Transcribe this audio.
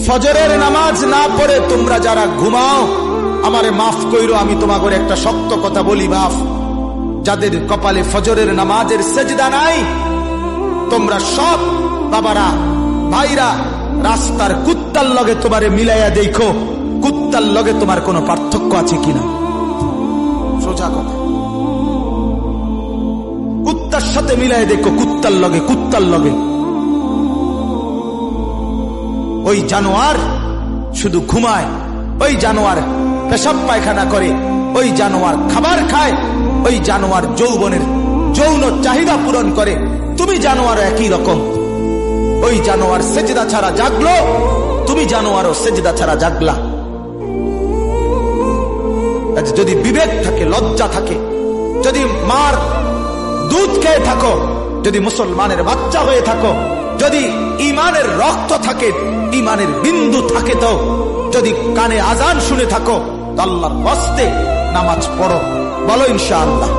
ফজরের নামাজ না পড়ে তোমরা যারা ঘুমাও, আমারে মাফ কইরো, আমি তোমাদের একটা শক্ত কথা বলি, বাপ, যাদের কপালে ফজরের নামাজের সেজদা নাই, তোমরা সব বাবারা ভাইরা রাস্তার কুত্তার লগে তোমারে মিলাইয়া দেখো, কুত্তার লগে তোমার কোনো পার্থক্য আছে কিনা। সোজা কথা, কুত্তার সাথে মিলাই দেখো, কুত্তার লগে, কুত্তার লগে। ওই জানোয়ার শুধু ঘুমায়, ওই জানোয়ার পেশাব পায়খানা করে, ওই জানোয়ার খাবার খায়, ওই জানোয়ার যৌবনের যৌন চাহিদা পূরণ করে। তুমি জানোয়ার একই রকম, ওই জানোয়ার সেজদা ছাড়া জাগলো, তুমি জানোয়ারও সেজদা ছাড়া জাগলা। যদি বিবেক থাকে, লজ্জা থাকে, যদি মার দুধ খেয়ে থাকো, যদি মুসলমানের বাচ্চা হয়ে থাকো, যদি ইমানের রক্ত থাকে, ইমানের বিন্দু থাকে, তো যদি কানে আজান শুনে থাকো, আল্লাহর হস্তে নামাজ পড়ো, বলো ইনশাআল্লাহ।